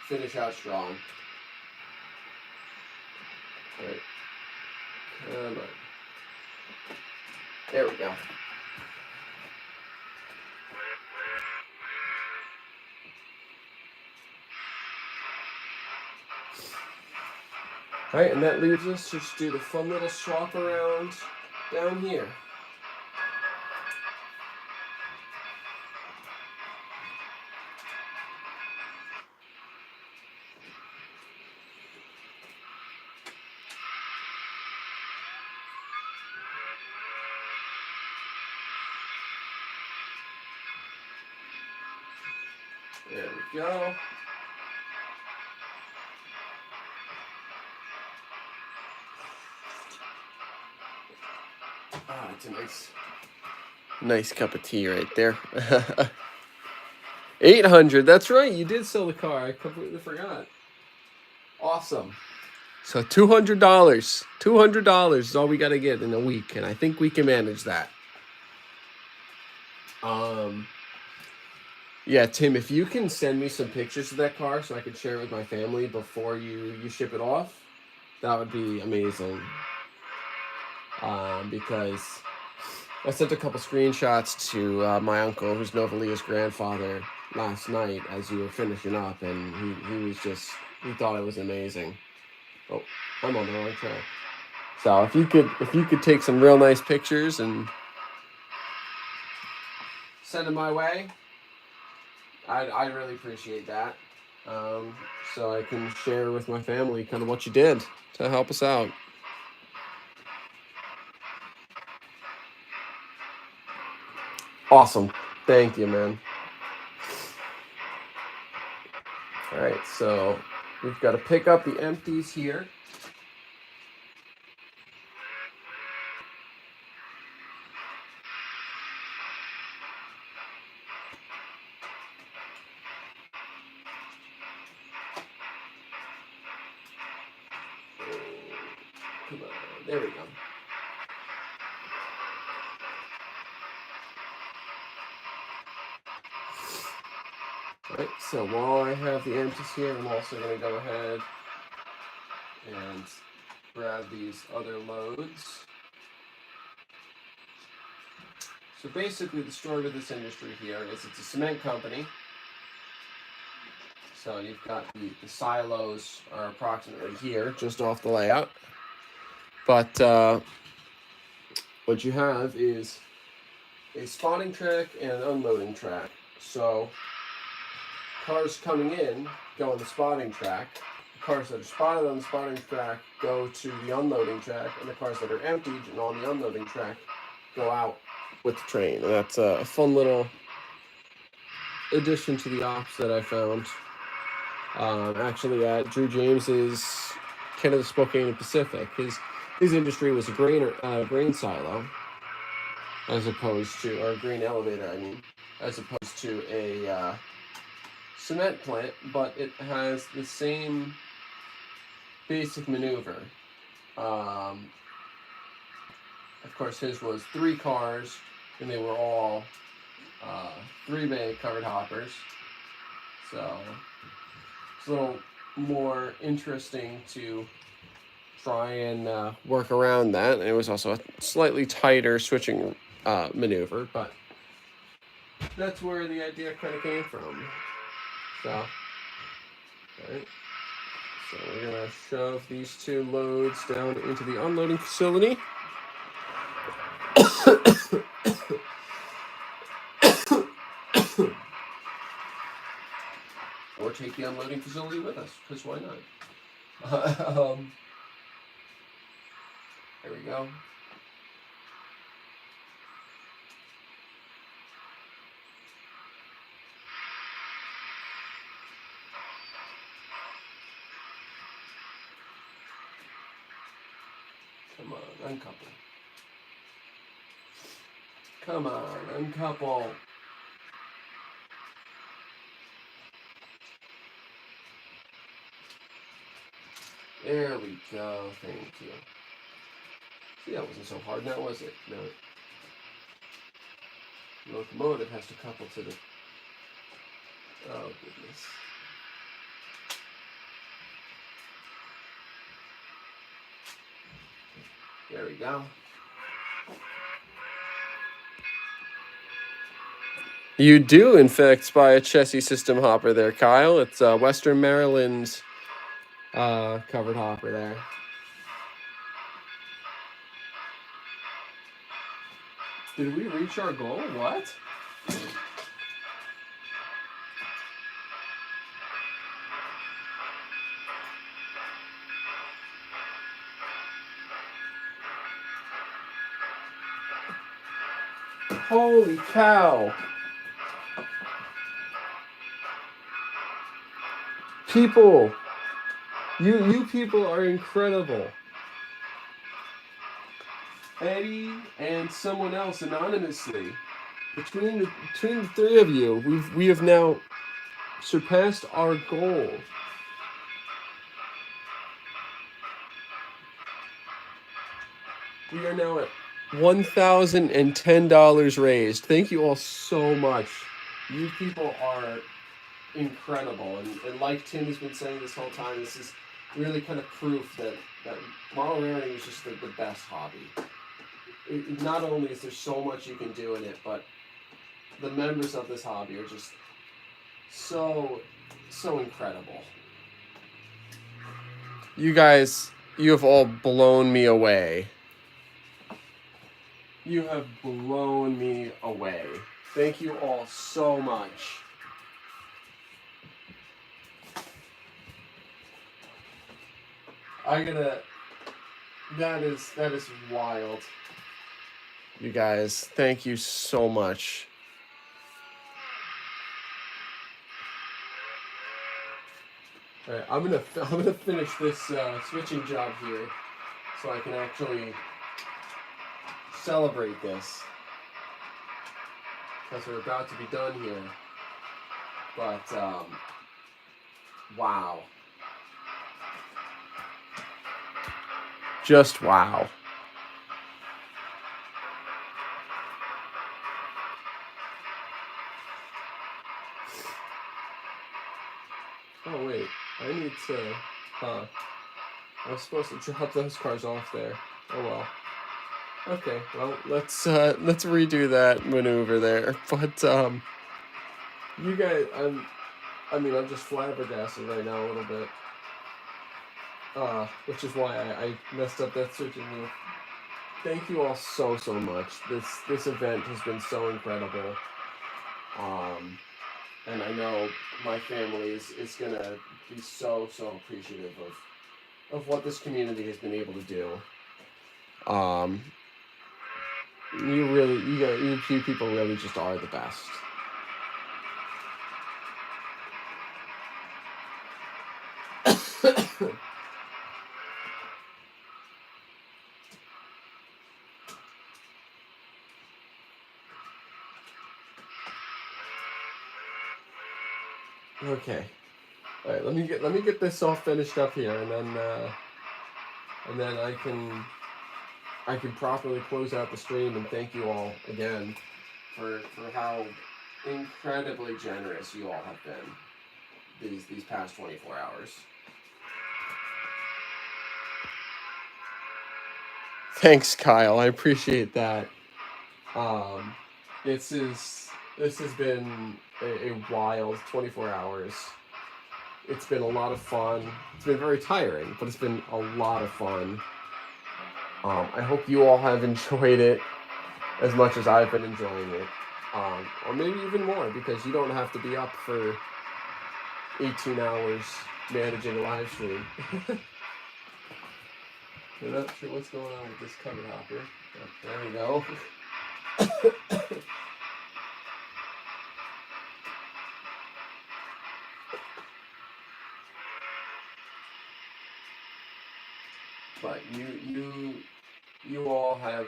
finish out strong. All right. Come on. There we go. All right, and that leaves us to just do the fun little swap around down here. There we go. It's a nice cup of tea right there. 800. That's right. You did sell the car. I completely forgot. Awesome. So $200. $200 is all we got to get in a week, and I think we can manage that. Yeah, Tim, if you can send me some pictures of that car so I can share it with my family before you ship it off, that would be amazing. Because I sent a couple screenshots to my uncle, who's Novalia's grandfather, last night as you were finishing up, and he thought it was amazing. Oh, I'm on the wrong track. So if you could take some real nice pictures and send them my way, I'd really appreciate that. So I can share with my family kind of what you did to help us out. Awesome. Thank you, man. All right, so we've got to pick up the empties here. Come on, there we go. All right, so while I have the empties here, I'm also going to go ahead and grab these other loads. So basically the story with this industry here is it's a cement company. So you've got the silos are approximately here, just off the layout. But what you have is a spotting track and an unloading track. So cars coming in go on the spotting track. The cars that are spotted on the spotting track go to the unloading track, and the cars that are emptied and on the unloading track go out with the train. And that's a fun little addition to the ops that I found. Actually, at Drew James's Canada Spokane Pacific, his industry was a grain silo, as opposed to, or a grain elevator, I mean, as opposed to a cement plant, but it has the same basic maneuver. Of course, his was 3 cars, and they were all 3-bay covered hoppers. So it's a little more interesting to try and work around that. And it was also a slightly tighter switching maneuver, but that's where the idea kind of came from. So, all right. So we're gonna shove these 2 loads down into the unloading facility. Or take the unloading facility with us, because why not? There we go. Come on, uncouple. Come on, uncouple. There we go, thank you. See, that wasn't so hard now, was it? No. The locomotive has to couple to the... Oh, goodness. There we go. You do, in fact, spy a chassis system hopper there, Kyle. It's Western Maryland's covered hopper there. Did we reach our goal? What? Holy cow. People, you people are incredible. Eddie and someone else anonymously, between the 3 of you, we have now surpassed our goal. We are now at $1,010 raised. Thank you all so much. You people are incredible, and like Tim has been saying this whole time, this is really kind of proof that model raring is just the best hobby. Not only is there so much you can do in it, but the members of this hobby are just so incredible. You guys, you have all blown me away. You have blown me away. Thank you all so much. That is wild. You guys, thank you so much. All right, I'm gonna finish this switching job here, so I can actually celebrate this, because we're about to be done here. But wow, just wow. Oh wait, I need to, I was supposed to drop those cars off there. Oh well. Okay, well, let's redo that maneuver there. But you guys, I'm just flabbergasted right now a little bit. which is why I messed up that searching wheel. Thank you all so much. This event has been so incredible. And I know my family is gonna be so appreciative of what this community has been able to do. You people really just are the best. Okay. All right. Let me get this all finished up here, and then I can properly close out the stream and thank you all again for how incredibly generous you all have been these past 24 hours. Thanks, Kyle. I appreciate that. This has been a wild 24 hours. It's been a lot of fun. It's been very tiring, but it's been a lot of fun. I hope you all have enjoyed it as much as I've been enjoying it. Or maybe even more, because you don't have to be up for 18 hours managing a live stream. I'm not sure what's going on with this cover hopper. Oh, there we go. But you all have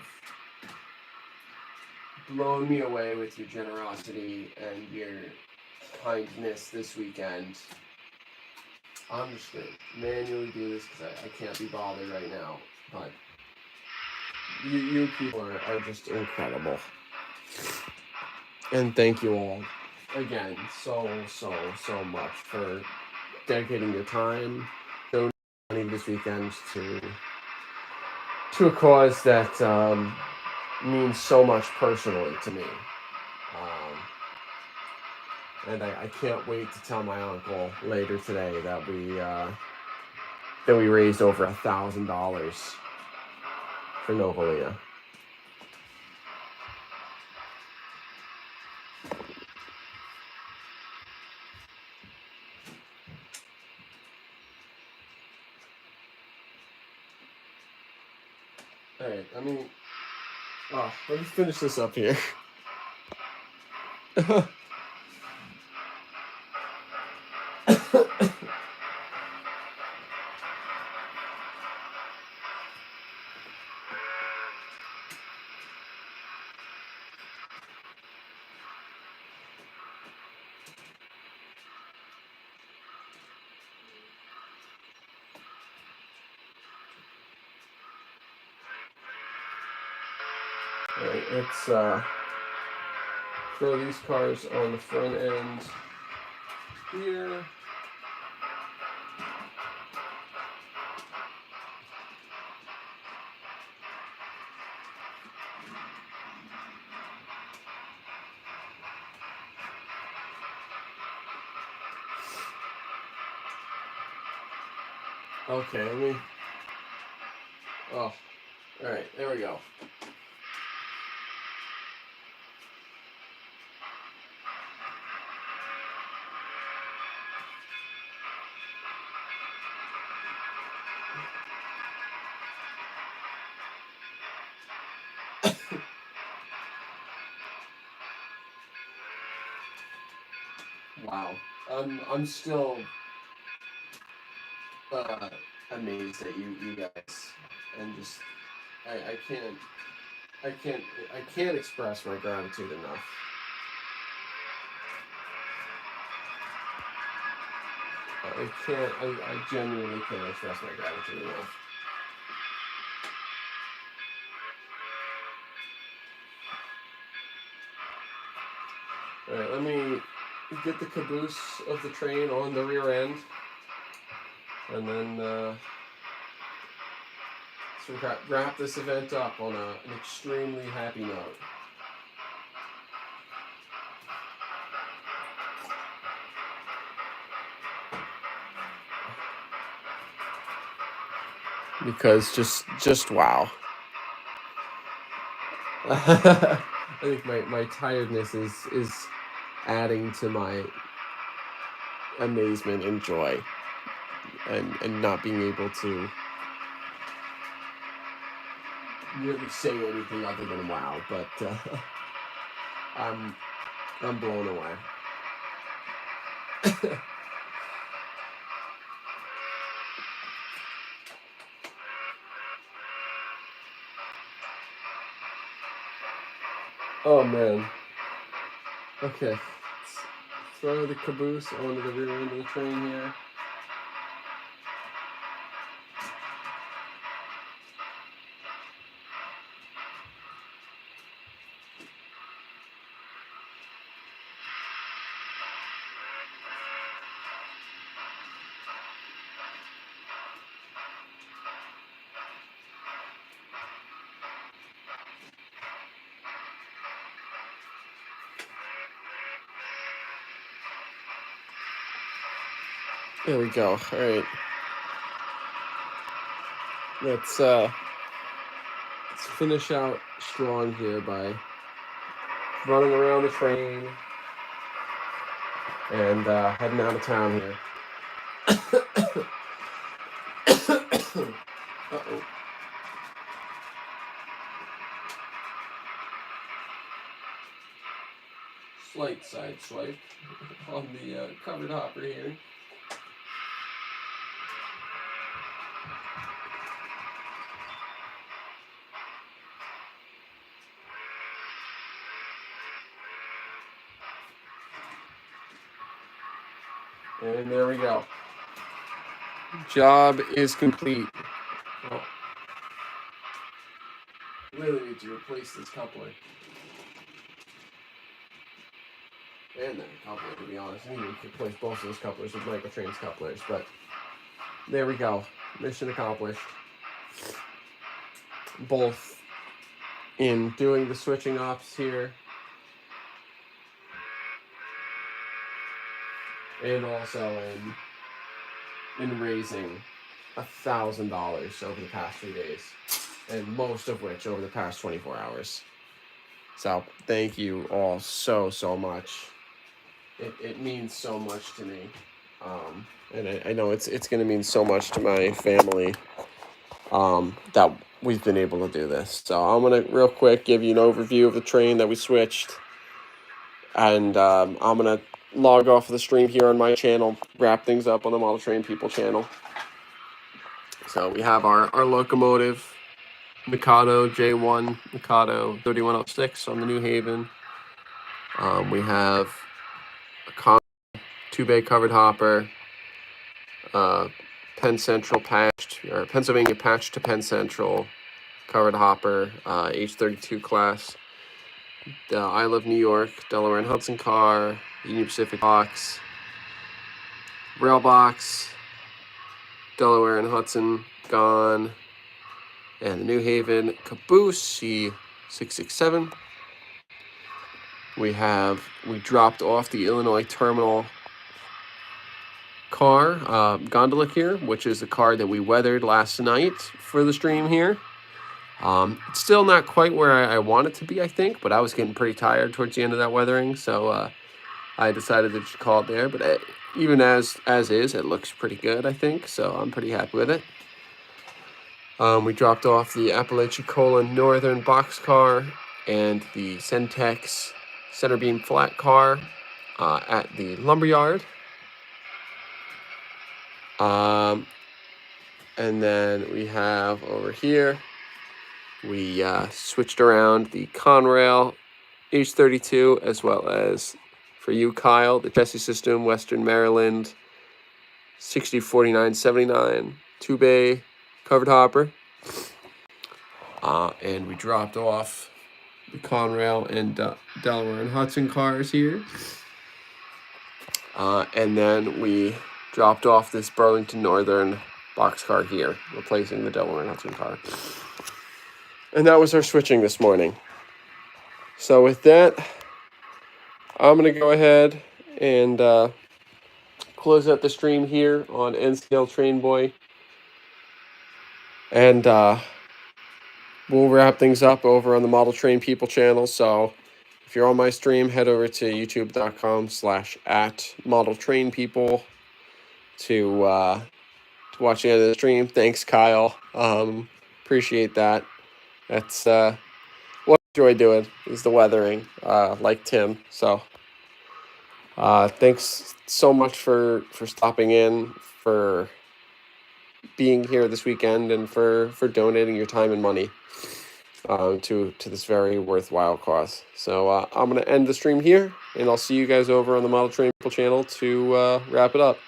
blown me away with your generosity and your kindness this weekend. I'm just going to manually do this because I can't be bothered right now. But you people are just incredible. And thank you all again so much for dedicating your time, donating this weekend to a cause that means so much personally to me. And I can't wait to tell my uncle later today that we raised over $1,000 for Novalia. All right, let me finish this up here. Alright, let's throw these cars on the front end here. Okay, let me... Oh, alright, there we go. Wow, I'm still amazed at you guys, and just I can't express my gratitude enough. I genuinely can't express my gratitude enough. Alright, let me get the caboose of the train on the rear end, and then wrap this event up on an extremely happy note. because just wow. I think my tiredness is adding to my amazement and joy, and not being able to really say anything other than wow. But I'm blown away. Oh man. Okay. Let's throw the caboose onto the rear end of the train here. There we go. All right. Let's finish out strong here by running around the train and heading out of town here. Uh-oh. Slight side swipe on the covered hopper here. And there we go. Job is complete. Oh. Really need to replace this coupler. And then a coupler, to be honest. I need to replace both of those couplers with Michael Train's couplers. But there we go. Mission accomplished. Both in doing the switching ops here and also in raising $1,000 over the past 3 days, and most of which over the past 24 hours. So thank you all so much. It means so much to me, and I know it's going to mean so much to my family that we've been able to do this. So I'm going to real quick give you an overview of the train that we switched, and I'm going to log off of the stream here on my channel, wrap things up on the Model Train People channel. So we have our locomotive, Mikado J1, Mikado 3106 on the New Haven. We have a 2-bay covered hopper, Penn Central patched, or Pennsylvania patched to Penn Central covered hopper, H32 class. The I Love New York, Delaware and Hudson car, Union Pacific box, rail box, Delaware and Hudson gone, and the New Haven caboose C667. We dropped off the Illinois terminal car, gondola here, which is the car that we weathered last night for the stream here. It's still not quite where I want it to be, I think, but I was getting pretty tired towards the end of that weathering, so I decided to just call it there. But even as is, it looks pretty good, I think, so I'm pretty happy with it. We dropped off the Apalachicola Northern boxcar and the Centex center beam flat car at the lumberyard. And then we have over here, we switched around the Conrail H32, as well as for you, Kyle, the chassis system, Western Maryland 604979 2-bay covered hopper. And we dropped off the Conrail and Delaware and Hudson cars here. And then we dropped off this Burlington Northern boxcar here, replacing the Delaware and Hudson car. And that was our switching this morning. So with that, I'm going to go ahead and close out the stream here on NCL Train Boy. And we'll wrap things up over on the Model Train People channel. So if you're on my stream, head over to youtube.com/@ModelTrainPeople to watch the end of the stream. Thanks, Kyle. Appreciate that. That's what I enjoy doing is the weathering, like Tim. So thanks so much for stopping in, for being here this weekend, and for donating your time and money to this very worthwhile cause. So I'm going to end the stream here, and I'll see you guys over on the Model Train People channel to wrap it up.